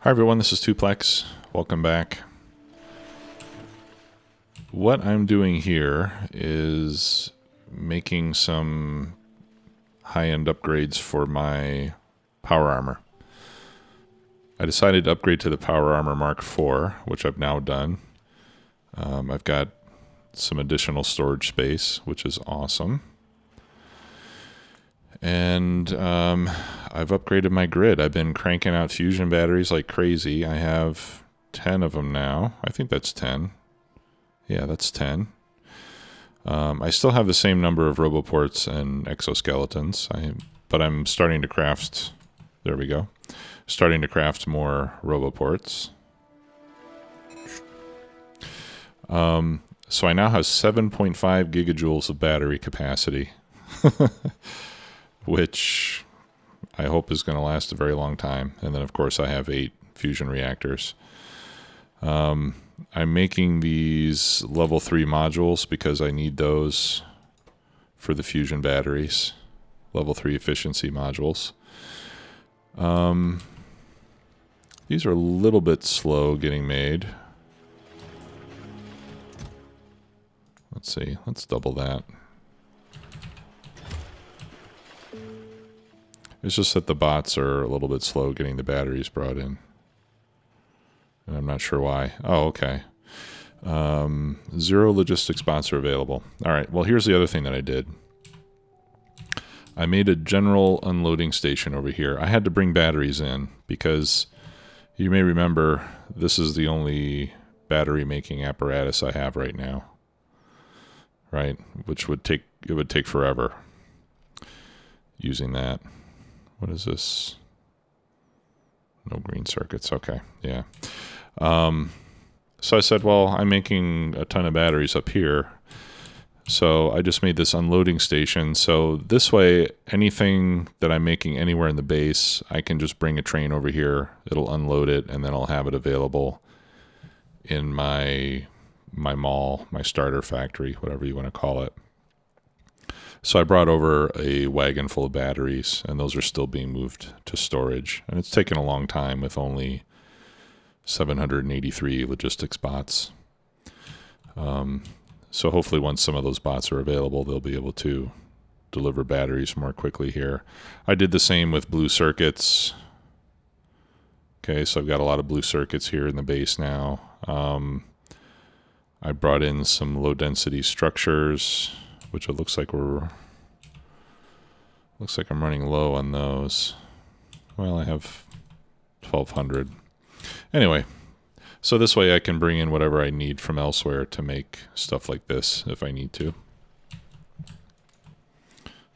Hi everyone, this is Tuplex. Welcome back. What I'm doing here is making some high-end upgrades for my power armor. I decided to upgrade to the Power Armor Mk3, which I've now done. I've got some additional storage space, which is awesome. And I've upgraded my grid. I've been cranking out fusion batteries like crazy. I have 10 of them now. I think that's 10. Yeah, that's 10. I still have the same number of roboports and exoskeletons, but I'm starting to craft, there we go, starting to craft more roboports. So I now have 7.5 gigajoules of battery capacity. Which I hope is going to last a very long time. And then, of course, I have 8 fusion reactors. I'm making these level 3 modules because I need those for the fusion batteries. Level 3 efficiency modules. These are a little bit slow getting made. Let's see. Let's double that. It's just that the bots are a little bit slow getting the batteries brought in. And I'm not sure why. Oh, okay. 0 logistics bots are available. All right, well, here's the other thing that I did. I made a general unloading station over here. I had to bring batteries in because you may remember this is the only battery making apparatus I have right now. Right? Which would take forever using that. What is this? No green circuits. Okay, yeah. So I said, well, I'm making a ton of batteries up here. So I just made this unloading station. So this way, anything that I'm making anywhere in the base, I can just bring a train over here. It'll unload it, and then I'll have it available in my mall, my starter factory, whatever you want to call it. So I brought over a wagon full of batteries, and those are still being moved to storage. And it's taken a long time with only 783 logistics bots. So hopefully once some of those bots are available, they'll be able to deliver batteries more quickly here. I did the same with blue circuits. Okay, so I've got a lot of blue circuits here in the base now. I brought in some low-density structures, which it looks like I'm running low on those. Well, I have 1,200. Anyway, so this way I can bring in whatever I need from elsewhere to make stuff like this if I need to.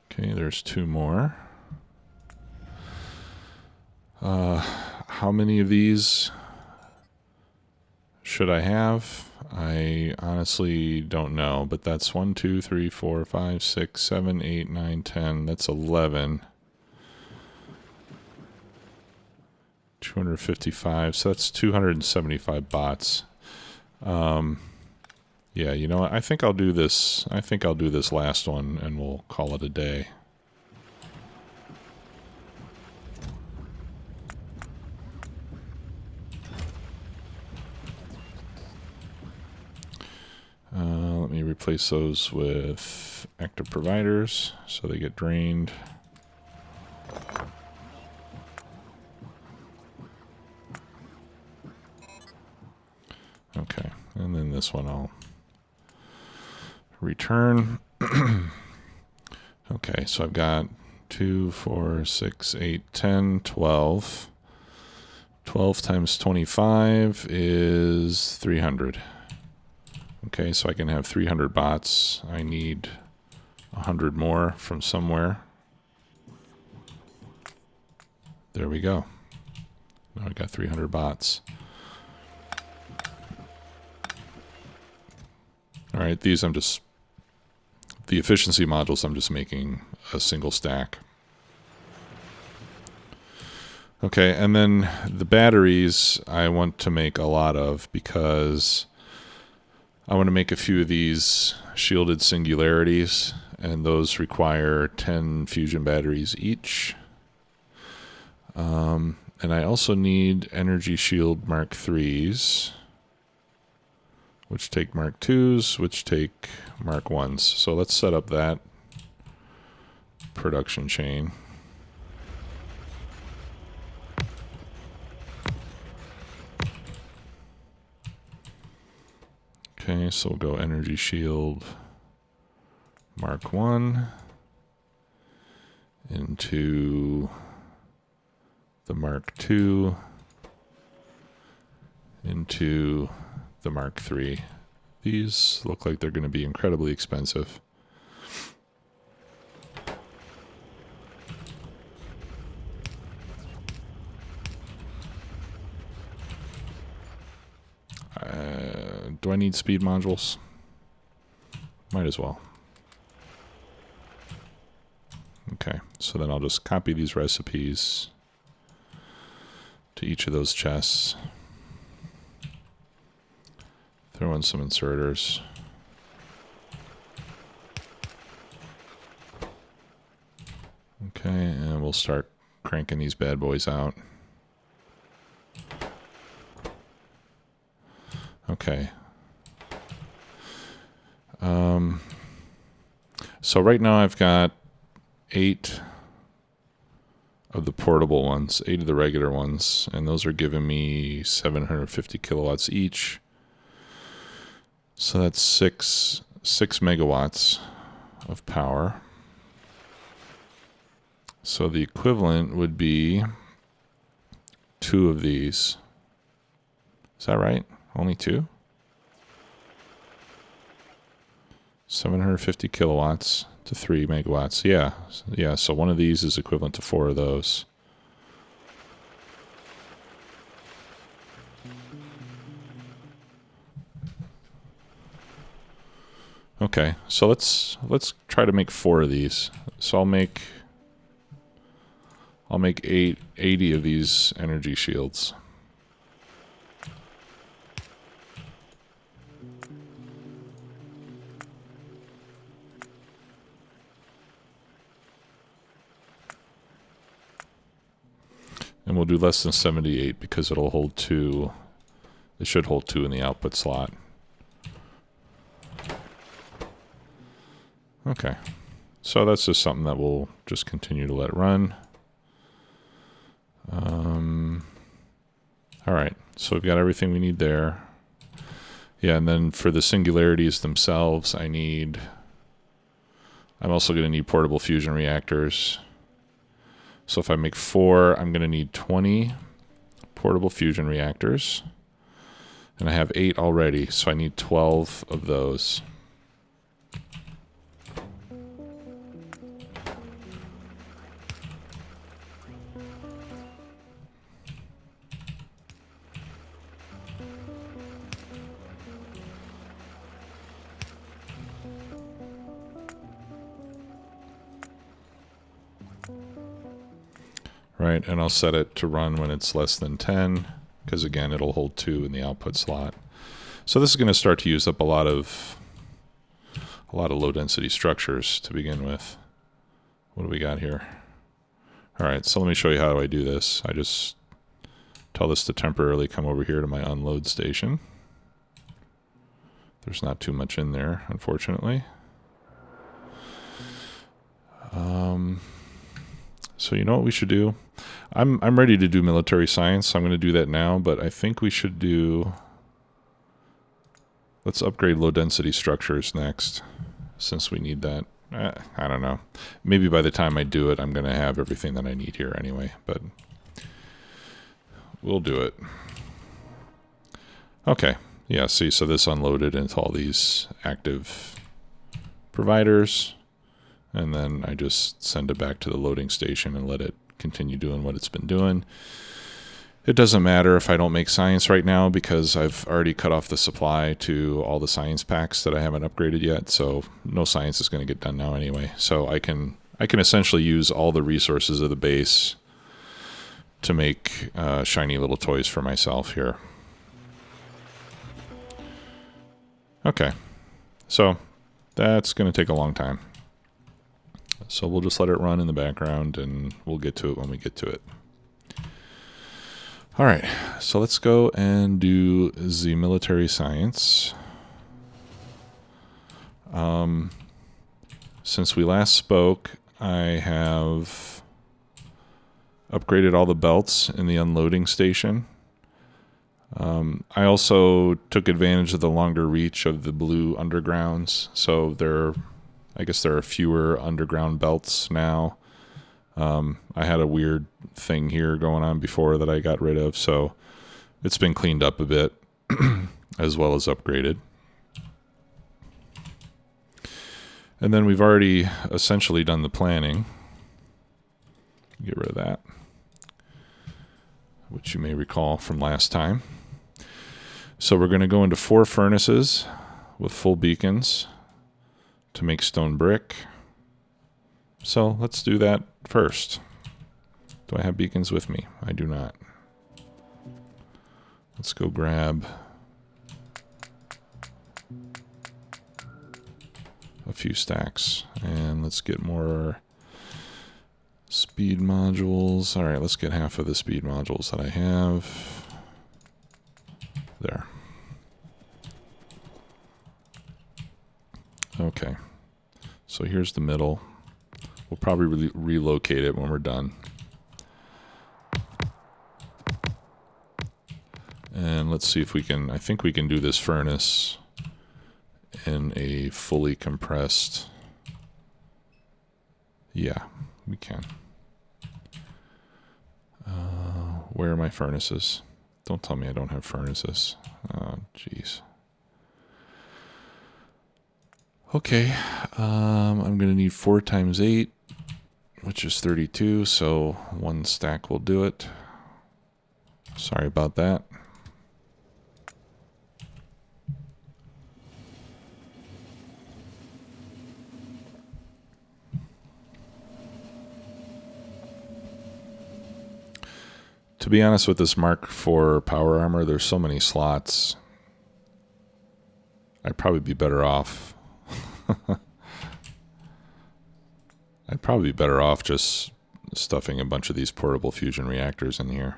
Okay, there's 2 more. How many of these should I have? I honestly don't know, but that's 1, 2, 3, 4, 5, 6, 7, 8, 9, 10. That's 11. 255. So that's 275 bots. Yeah, you know what? I think I'll do this. I think I'll do this last one, and we'll call it a day. Let me replace those with active providers so they get drained. Okay, and then this one I'll return. Okay, so I've got 2, 4, 6, 8, 10, 12. 12 times 25 is 300. Okay, so I can have 300 bots. I need 100 more from somewhere. There we go. Now I got 300 bots. All right, the efficiency modules, I'm just making a single stack. Okay, and then the batteries I want to make a lot of because I want to make a few of these shielded singularities, and those require 10 fusion batteries each. And I also need Energy Shield Mark 3s, which take Mark 2s, which take Mark 1s. So let's set up that production chain. Okay, so we'll go Energy Shield Mark 1 into the Mark 2 into the Mark 3. These look like they're going to be incredibly expensive. Do I need speed modules? Might as well. Okay, so then I'll just copy these recipes to each of those chests. Throw in some inserters. Okay, and we'll start cranking these bad boys out. Okay. So right now I've got 8 of the portable ones, 8 of the regular ones, and those are giving me 750 kilowatts each. So that's 6 megawatts of power. So the equivalent would be 2 of these. Is that right? Only 2? 750 kilowatts to 3 megawatts. Yeah, so one of these is equivalent to 4 of those. Okay, so let's try to make 4 of these. So I'll make 80 of these energy shields. And we'll do less than 78 because it'll hold 2. It should hold 2 in the output slot. Okay, so that's just something that we'll just continue to let run. All right, so we've got everything we need there. Yeah, and then for the singularities themselves, I'm also going to need portable fusion reactors. So if I make 4, I'm going to need 20 portable fusion reactors. And I have 8 already, so I need 12 of those. Right, and I'll set it to run when it's less than 10, because again, it'll hold 2 in the output slot. So this is going to start to use up a lot of low density structures to begin with. What do we got here? All right, so let me show you how I do this. I just tell this to temporarily come over here to my unload station. There's not too much in there, unfortunately. So you know what we should do? I'm ready to do military science, so I'm going to do that now, but I think we should do... Let's upgrade low density structures next, since we need that. I don't know. Maybe by the time I do it, I'm going to have everything that I need here anyway, but we'll do it. Okay, yeah, see, so this unloaded into all these active providers. And then I just send it back to the loading station and let it continue doing what it's been doing. It doesn't matter if I don't make science right now because I've already cut off the supply to all the science packs that I haven't upgraded yet. So no science is going to get done now anyway. So I can essentially use all the resources of the base to make shiny little toys for myself here. Okay, so that's going to take a long time. So we'll just let it run in the background and we'll get to it when we get to it. All right, so let's go and do the military science. Since we last spoke, I have upgraded all the belts in the unloading station. I also took advantage of the longer reach of the blue undergrounds, so I guess there are fewer underground belts now. I had a weird thing here going on before that I got rid of, so it's been cleaned up a bit as well as upgraded. And then we've already essentially done the planning. Get rid of that, which you may recall from last time. So we're going to go into 4 furnaces with full beacons to make stone brick. So let's do that first. Do I have beacons with me? I do not. Let's go grab a few stacks and let's get more speed modules. All right, let's get half of the speed modules that I have. There. Okay, so here's the middle. We'll probably relocate it when we're done. And let's see if we can, I think we can do this furnace in a fully compressed. Yeah, we can. Where are my furnaces? Don't tell me I don't have furnaces. Oh, jeez. Okay, I'm going to need 4 times 8, which is 32, so 1 stack will do it. Sorry about that. To be honest with this Mark IV power armor, there's so many slots. I'd probably be better off. I'd probably be better off just stuffing a bunch of these portable fusion reactors in here.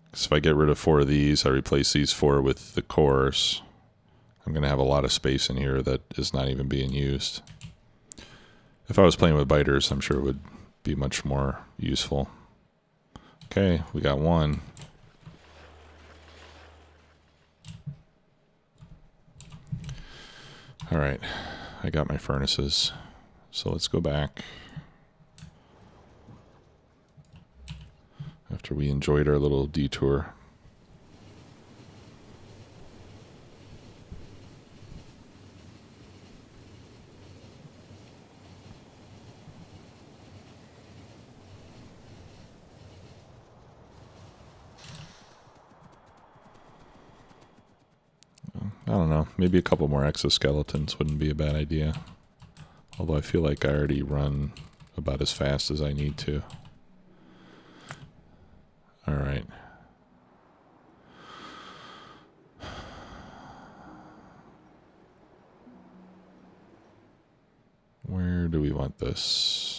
Because if I get rid of 4 of these, I replace these 4 with the cores, I'm going to have a lot of space in here that is not even being used. If I was playing with biters, I'm sure it would be much more useful. Okay, we got 1. All right, I got my furnaces. So let's go back. After we enjoyed our little detour. I don't know, maybe a couple more exoskeletons wouldn't be a bad idea. Although I feel like I already run about as fast as I need to. All right. Where do we want this?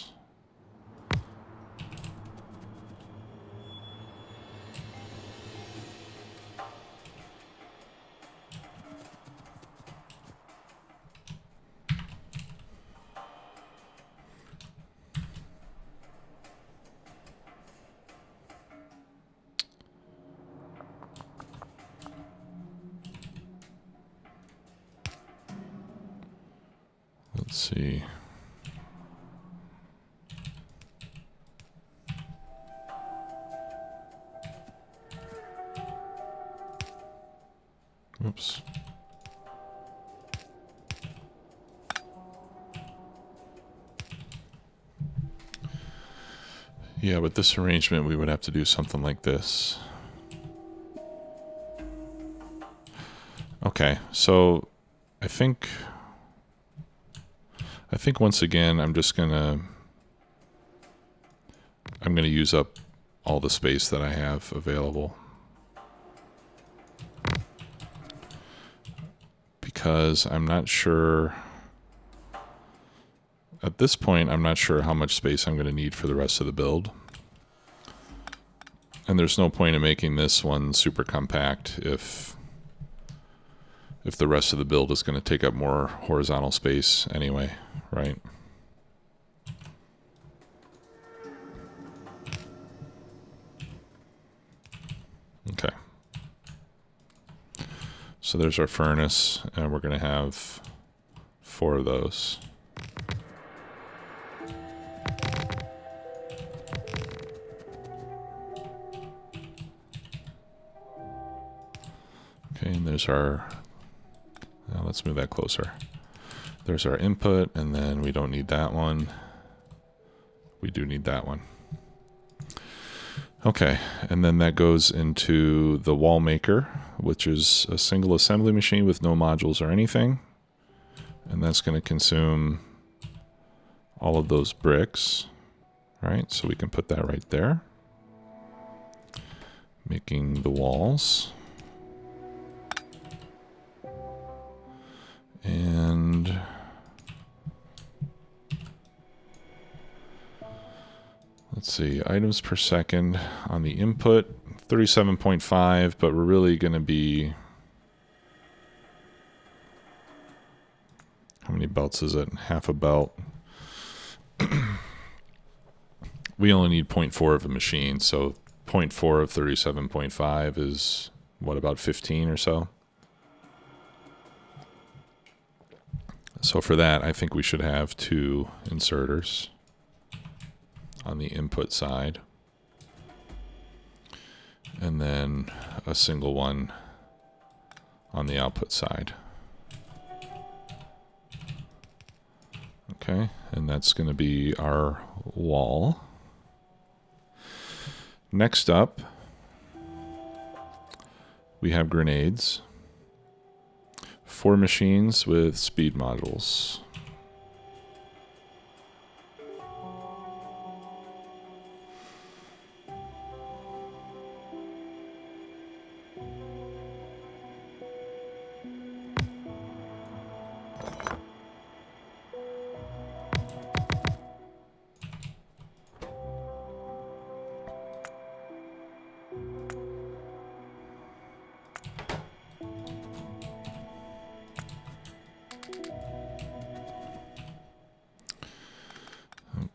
Let's see. Oops. Yeah, with this arrangement, we would have to do something like this. Okay, so I think once again, I'm gonna use up all the space that I have available. Because I'm not sure, at this point, I'm not sure how much space I'm going to need for the rest of the build. And there's no point in making this one super compact if the rest of the build is going to take up more horizontal space anyway, right? Okay. So there's our furnace, and we're going to have 4 of those. Okay, and there's our, let's move that closer. There's our input, and then we don't need that one. We do need that one. Okay, and then that goes into the wall maker, which is a single assembly machine with no modules or anything. And that's going to consume all of those bricks, right? So we can put that right there, making the walls. And let's see, items per second on the input, 37.5, but we're really going to be, how many belts is it? Half a belt. We only need 0.4 of a machine, so 0.4 of 37.5 is, what, about 15 or so? So for that, I think we should have 2 inserters on the input side, and then a single one on the output side. Okay, and that's going to be our wall. Next up, we have grenades. 4 machines with speed modules.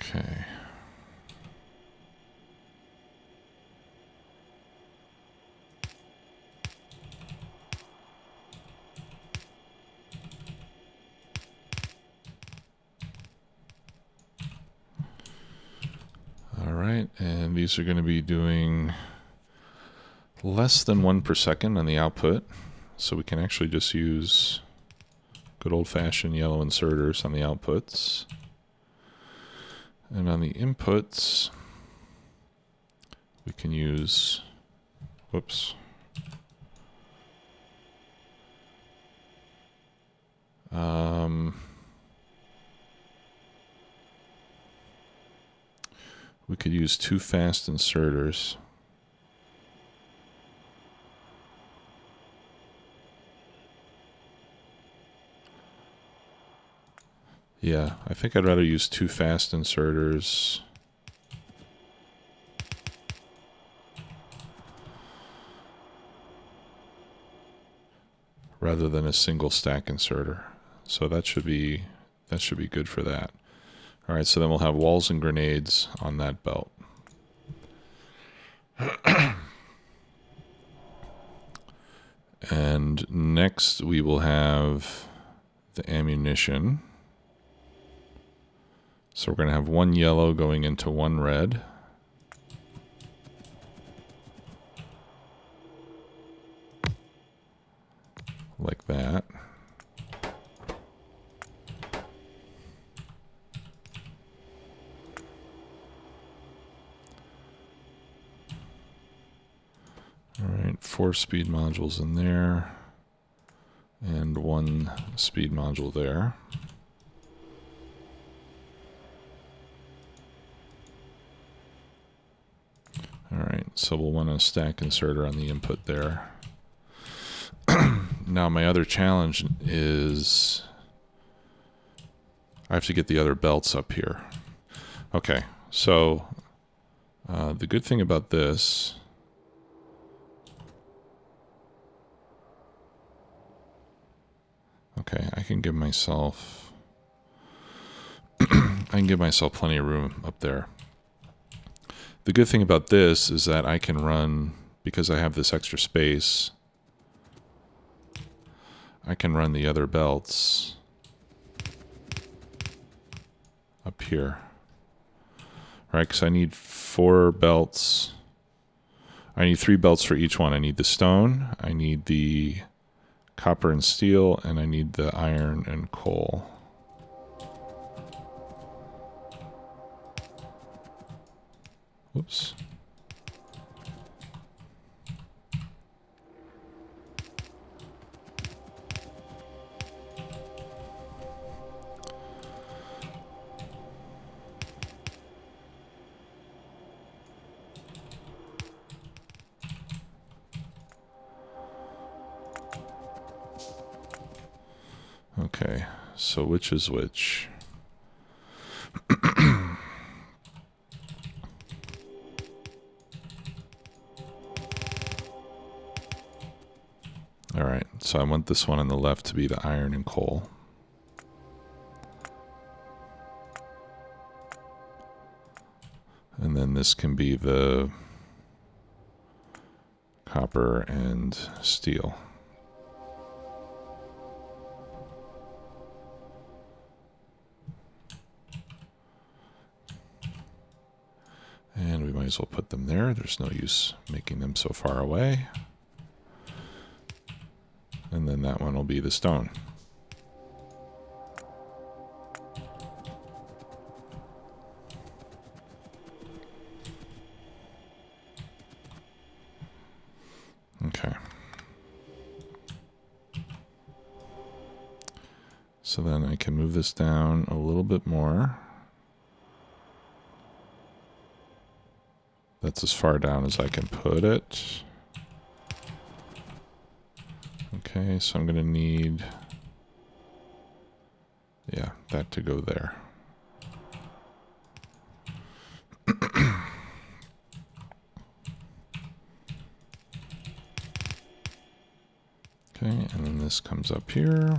Okay. All right, and these are going to be doing less than 1 per second on the output, so we can actually just use good old-fashioned yellow inserters on the outputs. And on the inputs, we can use, whoops. We could use 2 fast inserters. Yeah, I think I'd rather use 2 fast inserters. Rather than a single stack inserter. So that should be good for that. All right, so then we'll have walls and grenades on that belt. And next we will have the ammunition. So we're going to have 1 yellow going into 1 red. Like that. All right, 4 speed modules in there, and 1 speed module there. All right, so we'll want a stack inserter on the input there. Now my other challenge is I have to get the other belts up here. Okay, so the good thing about this Okay, I can give myself I can give myself plenty of room up there. The good thing about this is that I can run, because I have this extra space, I can run the other belts up here. Right, because I need 4 belts. I need 3 belts for each one. I need the stone, I need the copper and steel, and I need the iron and coal. Whoops. Okay, so which is which? All right, so I want this one on the left to be the iron and coal. And then this can be the copper and steel. And we might as well put them there. There's no use making them so far away. And then that one will be the stone. Okay. So then I can move this down a little bit more. That's as far down as I can put it. Okay, so I'm going to need, yeah, that to go there. Okay, and then this comes up here.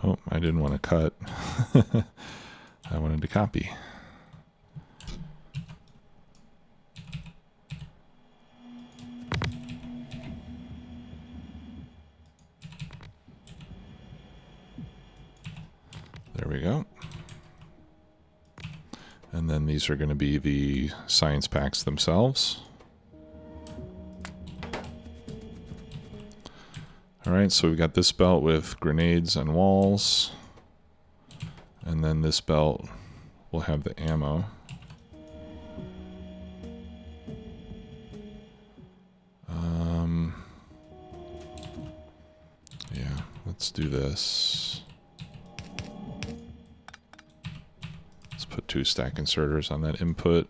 Oh, I didn't want to cut. I wanted to copy. There we go. And then these are going to be the science packs themselves. All right, so we've got this belt with grenades and walls. And then this belt will have the ammo. Yeah, let's do this. Let's put 2 stack inserters on that input.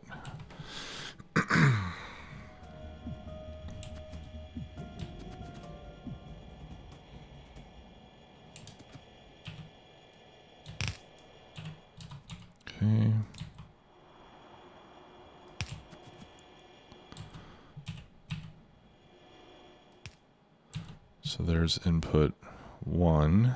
Okay. So there's input 1.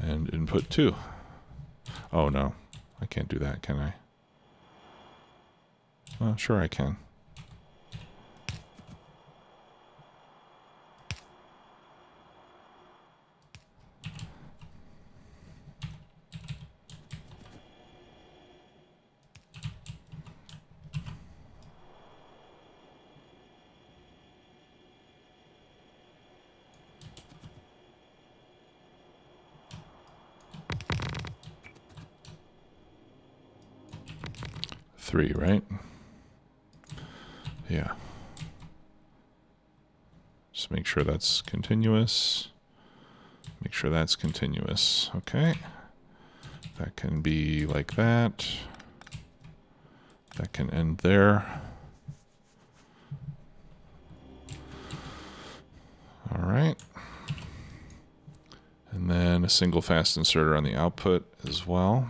And input 2. Oh no, I can't do that, can I? Well, sure I can. 3, right? Yeah. Just make sure that's continuous. Make sure that's continuous. Okay. That can be like that. That can end there. All right. And then a single fast inserter on the output as well.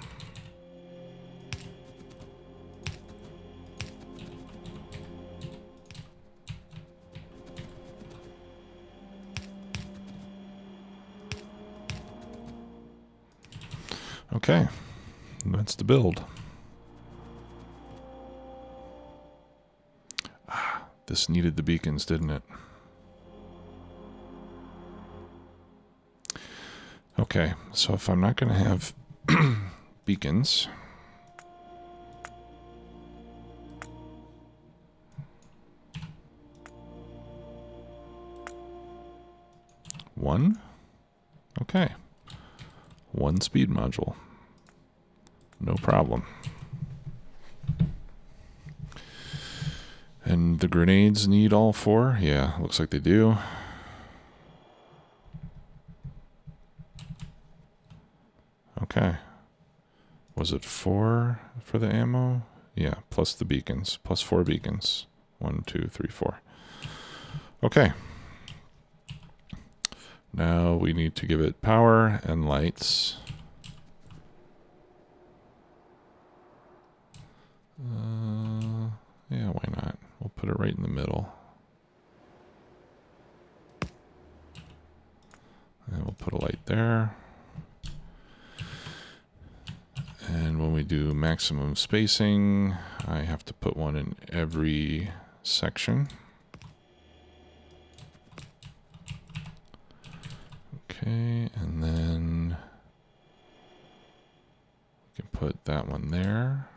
Okay, that's the build. This needed the beacons, didn't it? Okay, so if I'm not going to have beacons, one? Okay. One speed module. No problem. And the grenades need all 4? Yeah, looks like they do. Okay. Was it 4 for the ammo? Yeah, plus the beacons. Plus 4 beacons. 1, 2, 3, 4. Okay. Now we need to give it power and lights. Yeah, why not? We'll put it right in the middle. And we'll put a light there. And when we do maximum spacing, I have to put one in every section. Okay, and then we can put that one there.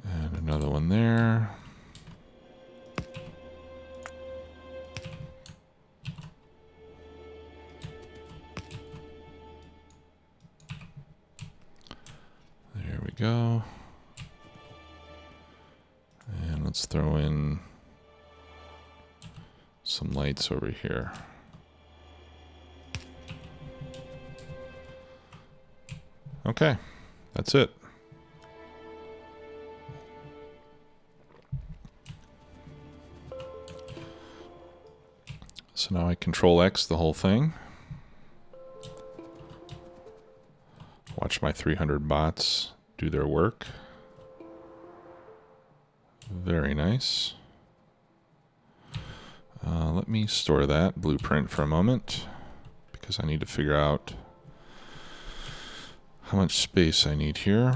And another one there. There we go. And let's throw in some lights over here. Okay, that's it. So now I Control X the whole thing. Watch my 300 bots do their work. Very nice. Let me store that blueprint for a moment because I need to figure out how much space I need here.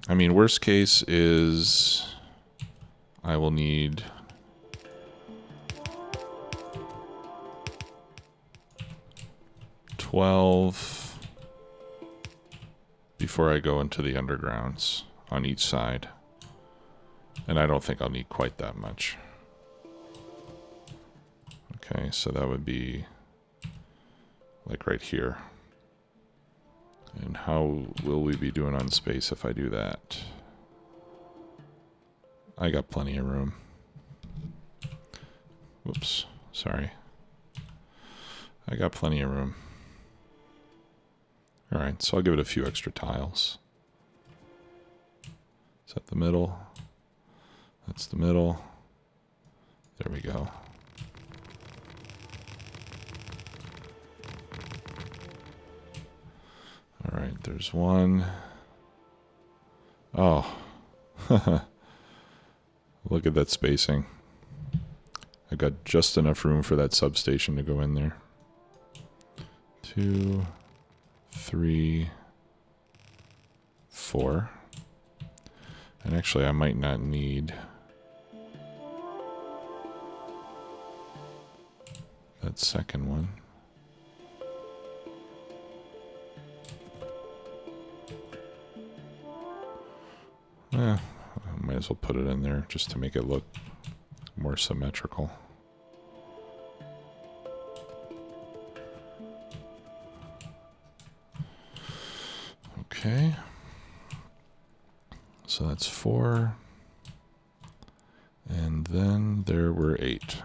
I mean, worst case is I will need 12 before I go into the undergrounds on each side. And I don't think I'll need quite that much. Okay, so that would be like right here. And how will we be doing on space if I do that? I got plenty of room. Whoops, sorry. I got plenty of room. Alright, so I'll give it a few extra tiles. Is that the middle? That's the middle. There we go. Alright, there's one. Oh. Look at that spacing. I got just enough room for that substation to go in there. 2, 3, 4. And actually I might not need that second one. I might as well put it in there just to make it look more symmetrical. Okay. So that's 4. And then there were 8.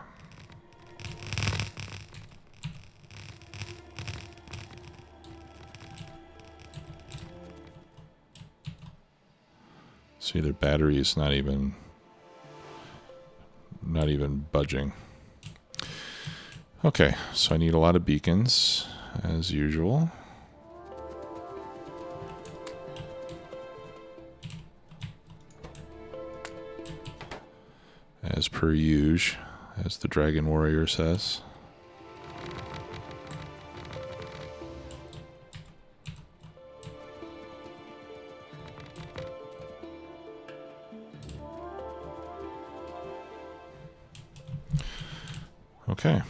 See, their battery is not even budging. Okay, so I need a lot of beacons, as usual. As per usual, as the Dragon Warrior says. Okay.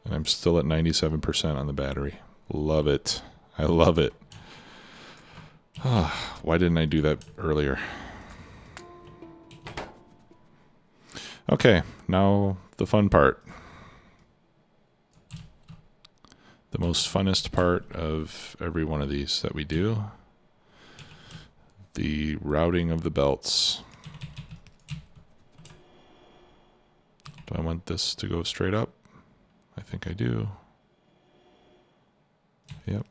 And I'm still at 97% on the battery. Love it. I love it. Why didn't I do that earlier? Okay, now the fun part. The most funnest part of every one of these that we do. The routing of the belts. Do I want this to go straight up? I think I do. Yep.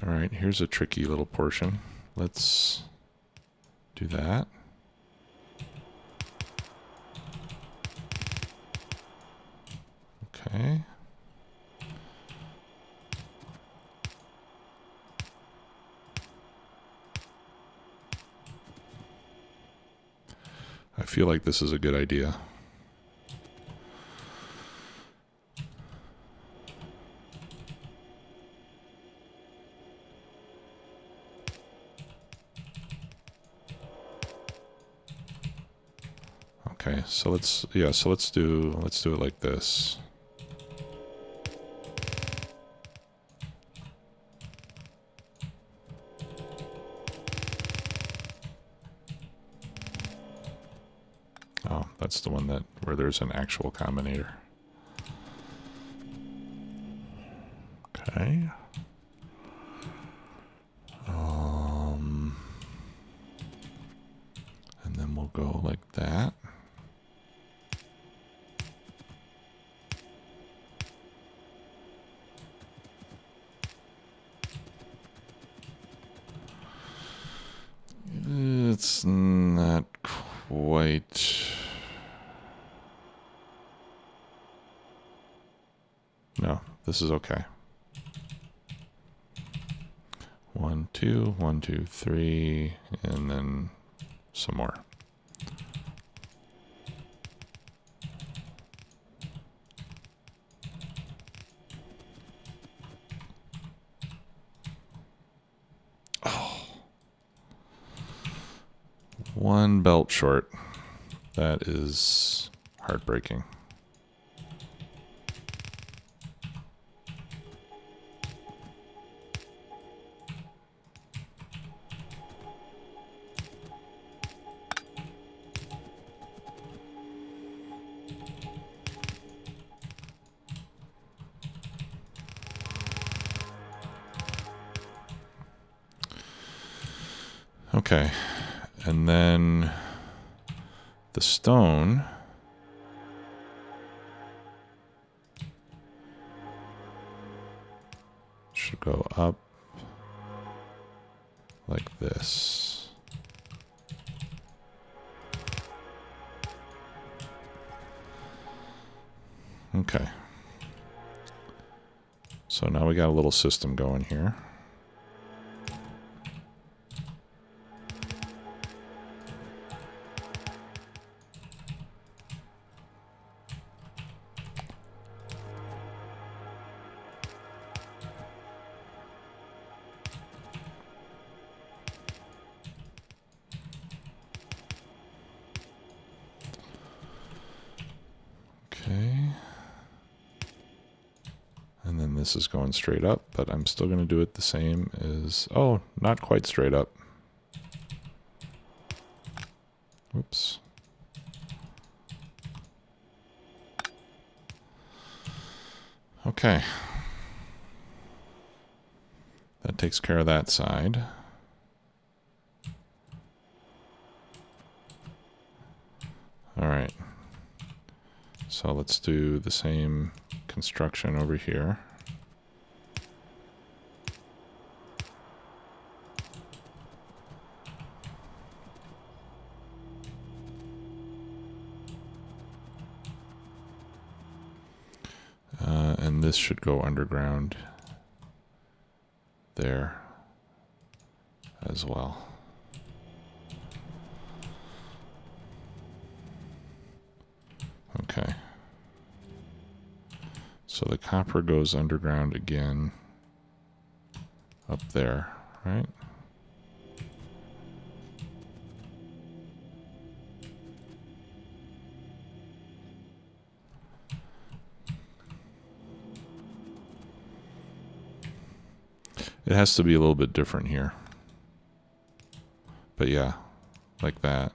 All right, here's a tricky little portion. Let's do that. Okay. I feel like this is a good idea. Okay, so let's do it like this. Oh, that's the one where there's an actual combinator. Okay. And then we'll go like that. It's not quite. No, this is okay. 1, 2, 1, 2, 3, and then some more. Oh. One belt short. That is heartbreaking. Okay, and then the stone should go up like this. Okay. So now we got a little system going here. Okay. And then this is going straight up, but I'm still going to do it the same as, oh, not quite straight up. Whoops. Okay. That takes care of that side. All right. So let's do the same construction over here. And this should go underground there as well. Okay. So the copper goes underground again up there, right? It has to be a little bit different here. But yeah, like that.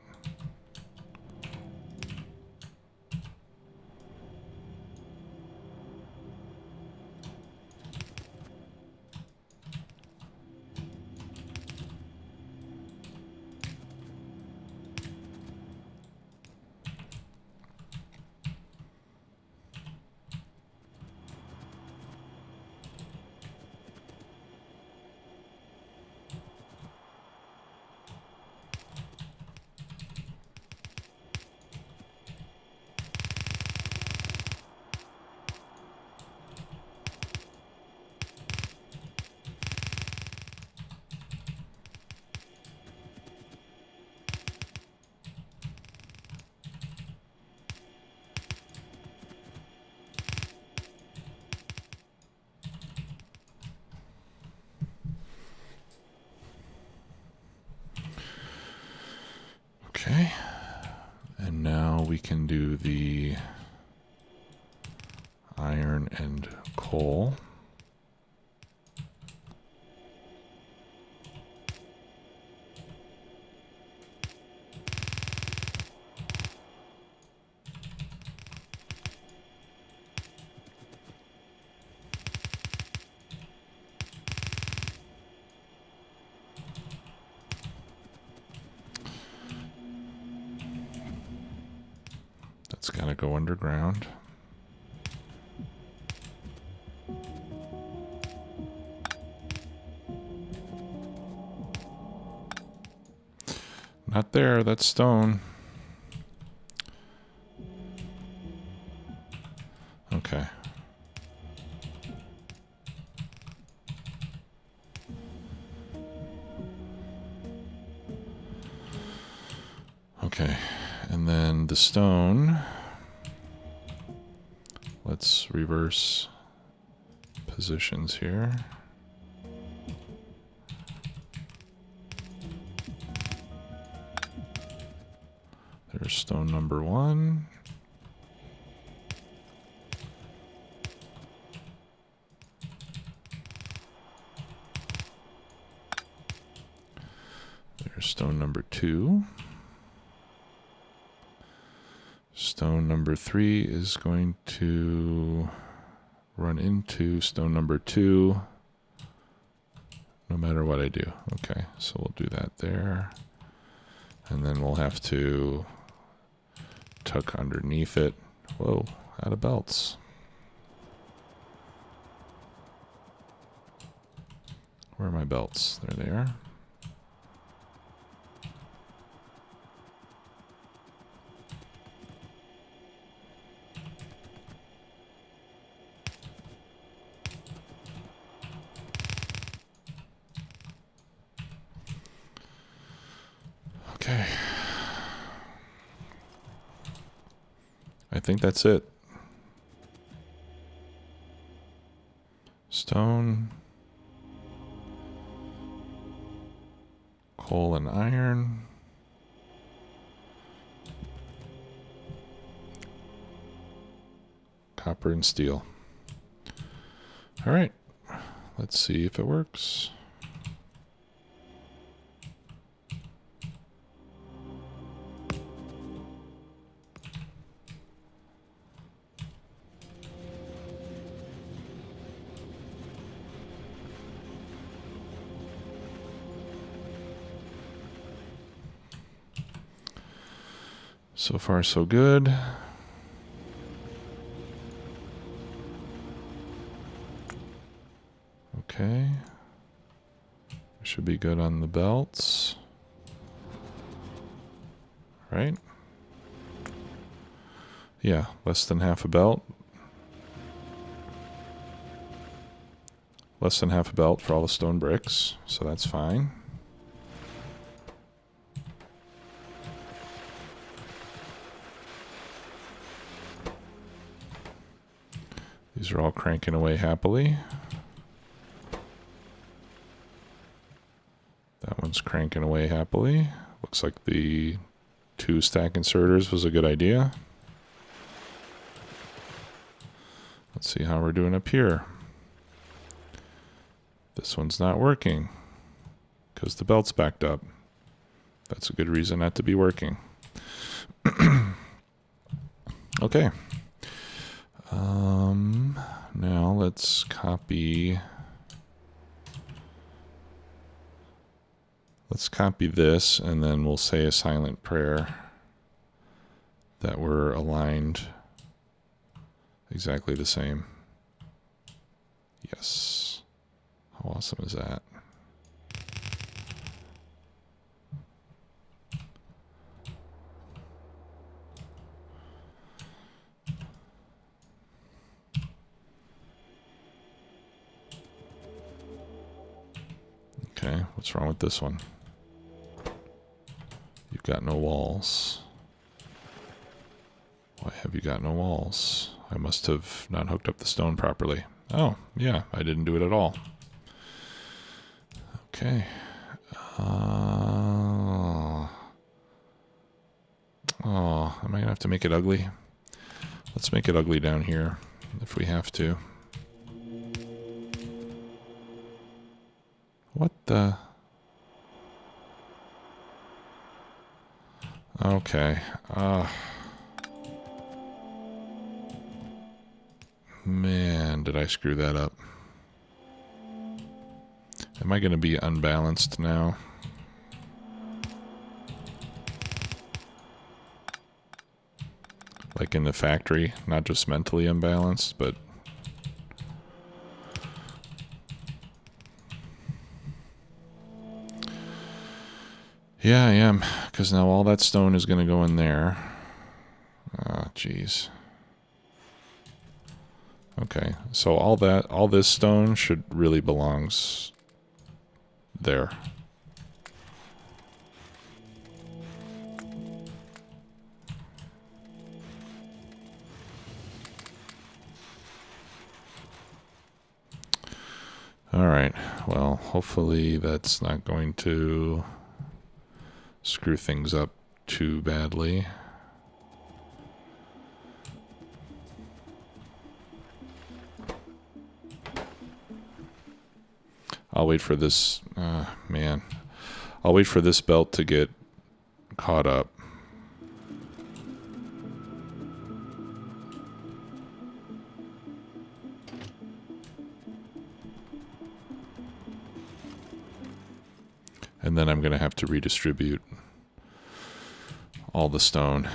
Okay, and now we can do the iron and coal. That's got to go underground. Not there, that's stone. Okay. Okay, and then the stone, let's reverse positions here. There's stone number 1. There's stone number 2. Stone number 3 is going to run into stone number 2 no matter what I do. Okay, so we'll do that there. And then we'll have to tuck underneath it. Whoa, out of belts. Where are my belts? There they are. Okay. I think that's it. Stone, coal and iron, copper and steel. All right, let's see if it works. So far, so good. Okay. Should be good on the belts. Right? Yeah, less than half a belt. Less than half a belt for all the stone bricks, so that's fine. These are all cranking away happily. That one's cranking away happily. Looks like the 2 stack inserters was a good idea. Let's see how we're doing up here. This one's not working because the belt's backed up. That's a good reason not to be working. Okay. Now let's copy. Let's copy this, and then we'll say a silent prayer that we're aligned exactly the same. Yes. How awesome is that? Okay, what's wrong with this one? You've got no walls. Why have you got no walls? I must have not hooked up the stone properly. Oh, yeah, I didn't do it at all. Okay. Oh, am I going to have to make it ugly? Let's make it ugly down here if we have to. What the? Okay. Man, did I screw that up. Am I going to be unbalanced now? Like in the factory, not just mentally unbalanced, but... Yeah, I am, because now all that stone is going to go in there. Ah, jeez. Okay, so all this stone should really belongs there. All right, well, hopefully that's not going to screw things up too badly. I'll wait for this, man. I'll wait for this belt to get caught up. And then I'm going to have to redistribute all the stone.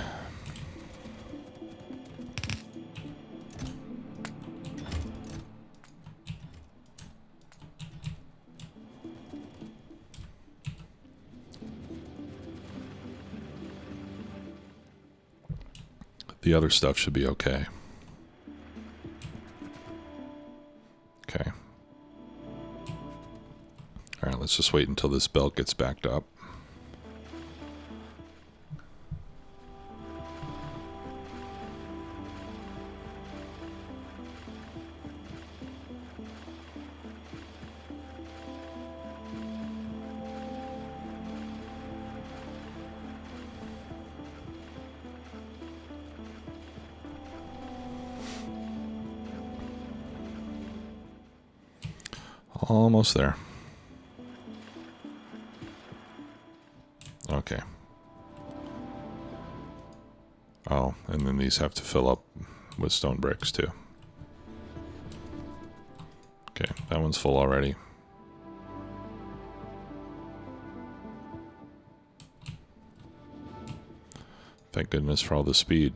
The other stuff should be okay. Okay. All right, let's just wait until this belt gets backed up. Almost there. Okay. Oh, and then these have to fill up with stone bricks too. Okay, that one's full already. Thank goodness for all the speed.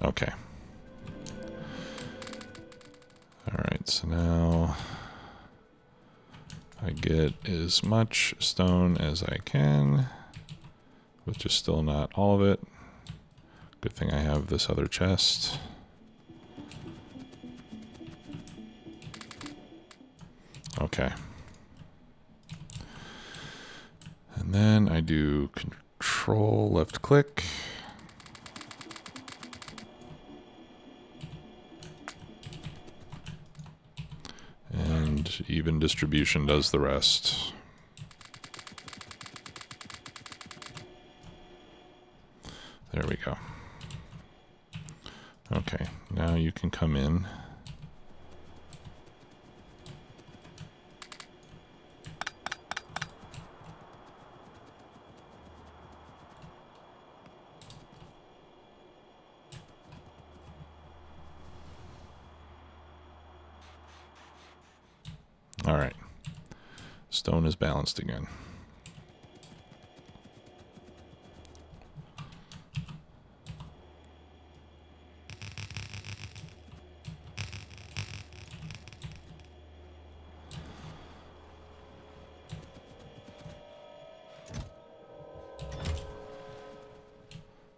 Okay. Alright, so now I get as much stone as I can, which is still not all of it. Good thing I have this other chest. Okay. And then I do control left click. And even distribution does the rest. There we go. Okay, now you can come in. All right, stone is balanced again.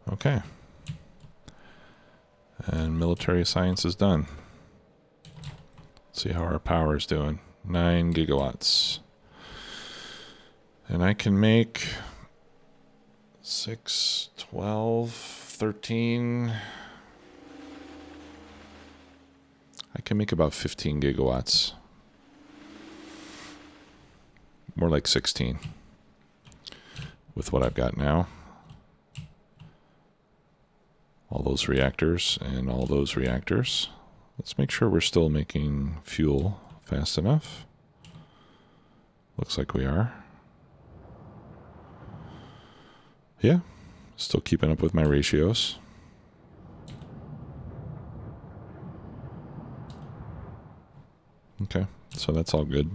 Okay. And military science is done. Let's see how our power is doing. 9 gigawatts. And I can make 6, 12, 13. I can make about 15 gigawatts. More like 16 with what I've got now. All those reactors and all those reactors. Let's make sure we're still making fuel fast enough. Looks like we are. Yeah, still keeping up with my ratios. Okay, so that's all good.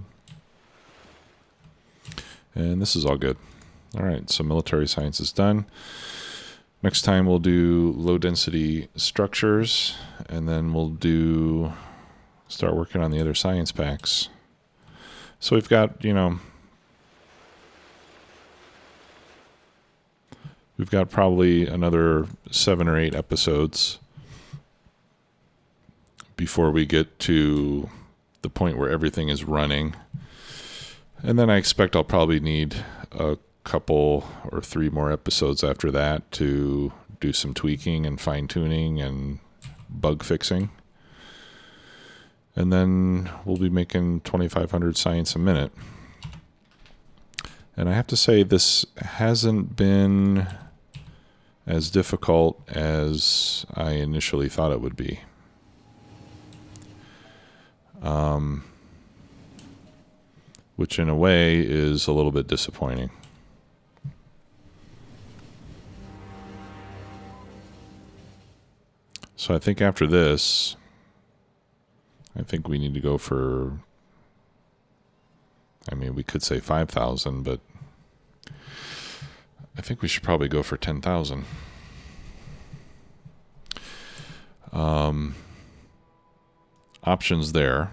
And this is all good. All right, so military science is done. Next time we'll do low density structures, and then we'll start working on the other science packs. So we've got, we've got probably another 7 or 8 episodes before we get to the point where everything is running. And then I expect I'll probably need a couple or 3 more episodes after that to do some tweaking and fine-tuning and bug fixing. And then we'll be making 2,500 science a minute. And I have to say, this hasn't been as difficult as I initially thought it would be. Which in a way is a little bit disappointing. So I think after this, I think we need to go for, I mean, we could say 5,000, but I think we should probably go for 10,000. Options there.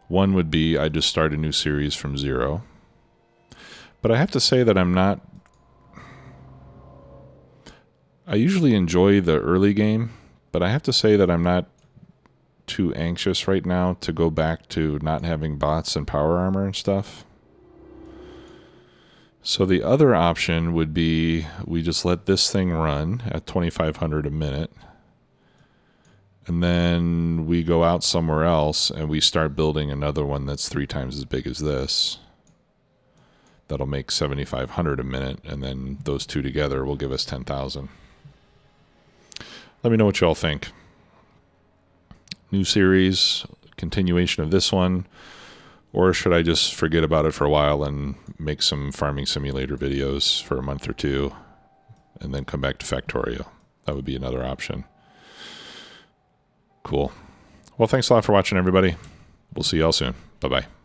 One would be I just start a new series from 0. But I have to say that I usually enjoy the early game, but I have to say that I'm not too anxious right now to go back to not having bots and power armor and stuff. So the other option would be we just let this thing run at 2,500 a minute. And then we go out somewhere else and we start building another one that's 3 times as big as this. That'll make 7,500 a minute, and then those two together will give us 10,000. Let me know what y'all think. New series, continuation of this one, or should I just forget about it for a while and make some farming simulator videos for a month or 2 and then come back to Factorio? That would be another option. Cool. Well, thanks a lot for watching, everybody. We'll see y'all soon. Bye-bye.